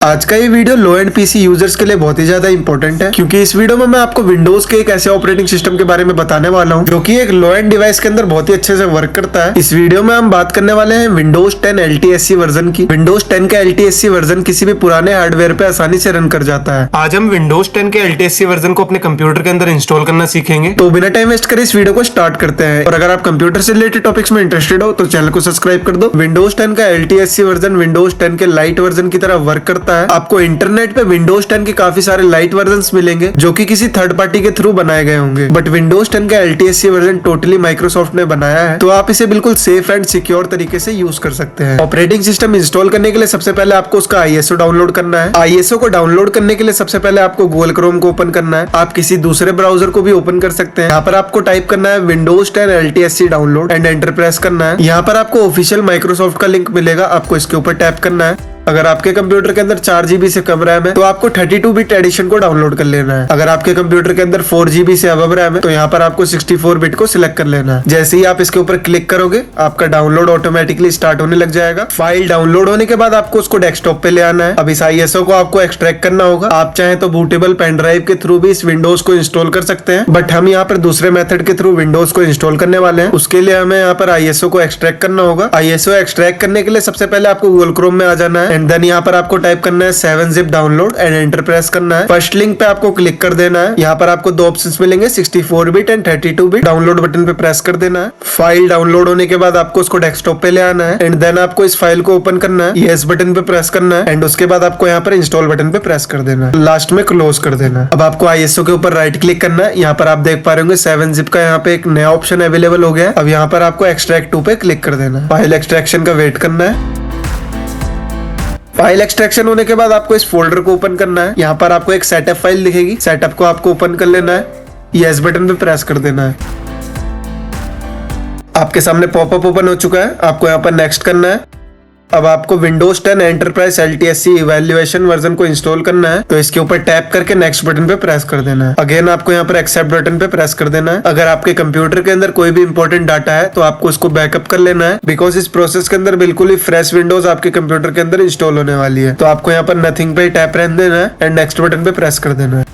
आज का ये video low and PC users के लिए बहुत ही ज्यादा इंपॉर्टेंट है, क्योंकि इस वीडियो में मैं आपको विंडोज के एक ऐसे ऑपरेटिंग सिस्टम के बारे में बताने वाला हूं जो कि एक लो एंड डिवाइस के अंदर बहुत ही अच्छे से वर्क करता है। इस वीडियो में हम बात करने वाले हैं विंडोज 10 LTSC वर्जन की। विंडोज 10 का LTSC वर्जन किसी भी पुराने हार्डवेयर पे आसानी से रन कर जाता है। आज हम विंडोज 10 के LTSC वर्जन को अपने कंप्यूटर के अंदर इंस्टॉल करना सीखेंगे, तो बिना टाइम वेस्ट करे इस वीडियो को स्टार्ट करते हैं। और अगर आप कंप्यूटर से रिलेटेड टॉपिक्स में इंटरेस्टेड हो तो चैनल को सब्सक्राइब कर दो। विंडोज 10 का LTSC वर्जन विंडोज 10 के लाइट वर्जन की तरह वर्क करता है। आपको इंटरनेट पे विंडोज 10 के काफी सारे लाइट वर्जन्स मिलेंगे जो कि किसी थर्ड पार्टी के थ्रू बनाए गए होंगे, बट विंडोज 10 का LTSC वर्जन टोटली माइक्रोसॉफ्ट ने बनाया है, तो आप इसे बिल्कुल सेफ एंड सिक्योर तरीके से यूज कर सकते हैं। ऑपरेटिंग सिस्टम इंस्टॉल करने के लिए सबसे पहले आपको उसका ISO डाउनलोड करना है। ISO को डाउनलोड करने के लिए सबसे पहले आपको गूगल क्रोम को ओपन करना है। आप किसी दूसरे ब्राउजर को भी ओपन कर सकते हैं। यहाँ पर आपको टाइप करना है Windows 10 LTSC download and enter press करना है। यहाँ पर आपको ऑफिशियल माइक्रोसॉफ्ट का लिंक मिलेगा, आपको इसके ऊपर टैप करना है। अगर आपके कंप्यूटर के अंदर 4 GB से कम रैम है तो आपको 32 बिट एडिशन को डाउनलोड कर लेना है। अगर आपके कंप्यूटर के अंदर 4 GB से अबव रैम है तो यहाँ पर आपको 64 बिट को सिलेक्ट कर लेना है। जैसे ही आप इसके ऊपर क्लिक करोगे आपका डाउनलोड ऑटोमेटिकली स्टार्ट होने लग जाएगा। फाइल डाउनलोड होने के बाद आपको उसको डेस्कटॉप पे ले आना है। अब इस ISO को आपको एक्सट्रैक्ट करना होगा। आप चाहे तो बूटेबल पेन ड्राइव के थ्रू भी इस विंडोज को इंस्टॉल कर सकते हैं, बट हम यहाँ पर दूसरे मेथड के थ्रू विंडोज को इंस्टॉल करने वाले हैं। उसके लिए हमें यहाँ पर ISO को एक्सट्रैक्ट करना होगा। ISO एक्सट्रैक्ट करने के लिए सबसे पहले आपको गूगल क्रोम में आ जाना है एंड देन यहाँ पर आपको टाइप करना है 7-zip download and enter press करना है। फर्स्ट लिंक पे आपको क्लिक कर देना है। यहाँ पर आपको 2 ऑप्शंस मिलेंगे, 64 bit and 32 bit. Download button पे प्रेस कर देना है। फाइल डाउनलोड होने के बाद आपको उसको डेस्कटॉप पे ले आना है एंड देन आपको इस फाइल को ओपन करना है। यस बटन पे प्रेस करना है एंड उसके बाद आपको यहाँ पर इंस्टॉल बटन पे प्रेस कर देना है। लास्ट में क्लोज कर देना है। अब आपको ISO के ऊपर राइट क्लिक करना है। यहाँ पर आप देख पा रहे होंगे 7-zip का यहाँ पे एक नया ऑप्शन अवेलेबल हो गया है। अब यहाँ पर आपको एक्सट्रैक्ट टू पे क्लिक कर देना है। फाइल एक्सट्रैक्शन का वेट करना है। फाइल एक्सट्रैक्शन होने के बाद आपको इस फोल्डर को ओपन करना है। यहाँ पर आपको एक सेटअप फाइल दिखेगी, सेटअप को आपको ओपन कर लेना है। यस बटन पे प्रेस कर देना है। आपके सामने पॉपअप ओपन हो चुका है। आपको यहाँ पर नेक्स्ट करना है। अब आपको Windows 10 enterprise LTSC evaluation version को इंस्टॉल करना है, तो इसके ऊपर टैप करके नेक्स्ट बटन पे प्रेस कर देना है। अगेन आपको यहाँ पर एक्सेप्ट बटन पे प्रेस कर देना है। अगर आपके कंप्यूटर के अंदर कोई भी इंपॉर्टेंट डाटा है तो आपको इसको बैकअप कर लेना है, बिकॉज इस प्रोसेस के अंदर बिल्कुल ही फ्रेश विंडोज आपके कंप्यूटर के अंदर इंस्टॉल होने वाली है। तो आपको यहाँ पर नथिंग पे टैप रहने देना है एंड नेक्स्ट बटन पे प्रेस कर देना है।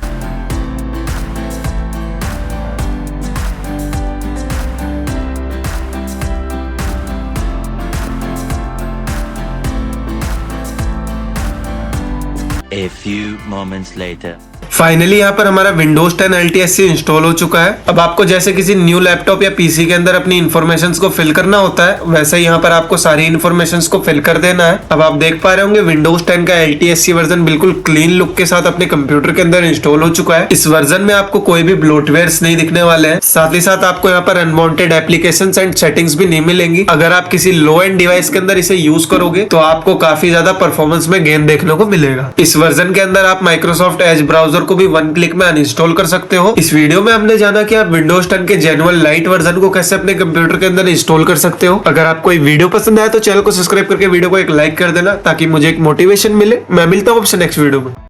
A few moments later. Finally यहाँ पर हमारा विंडोज 10 LTSC इंस्टॉल हो चुका है। अब आपको जैसे किसी न्यू लैपटॉप या पीसी के अंदर अपनी इन्फॉर्मेशंस को फिल करना होता है, वैसे यहाँ पर आपको सारी इन्फॉर्मेशंस को फिल कर देना है। अब आप देख पा रहे होंगे विंडोज 10 का LTSC वर्जन बिल्कुल क्लीन लुक के साथ अपने कंप्यूटर के अंदर इंस्टॉल हो चुका है। इस वर्जन में आपको कोई भी ब्लोटवेयर्स नहीं दिखने वाले हैं। साथ ही साथ आपको यहाँ पर अनवांटेड एप्लीकेशंस एंड सेटिंग्स भी नहीं मिलेंगी। अगर आप किसी लो एंड डिवाइस के अंदर इसे यूज करोगे तो आपको काफी ज्यादा परफॉर्मेंस में गेन देखने को मिलेगा। इस वर्जन के अंदर आप माइक्रोसॉफ्ट एज ब्राउजर को भी क्लिक में अनइंस्टॉल कर सकते हो। इस वीडियो में हमने जाना कि आप विंडोज 10 के जेन्युइन लाइट वर्जन को कैसे अपने कंप्यूटर के अंदर इंस्टॉल कर सकते हो। अगर आपको ये वीडियो पसंद आया तो चैनल को सब्सक्राइब करके वीडियो को एक लाइक कर देना, ताकि मुझे एक मोटिवेशन मिले। मैं मिलता हूँ आपसे नेक्स्ट वीडियो में।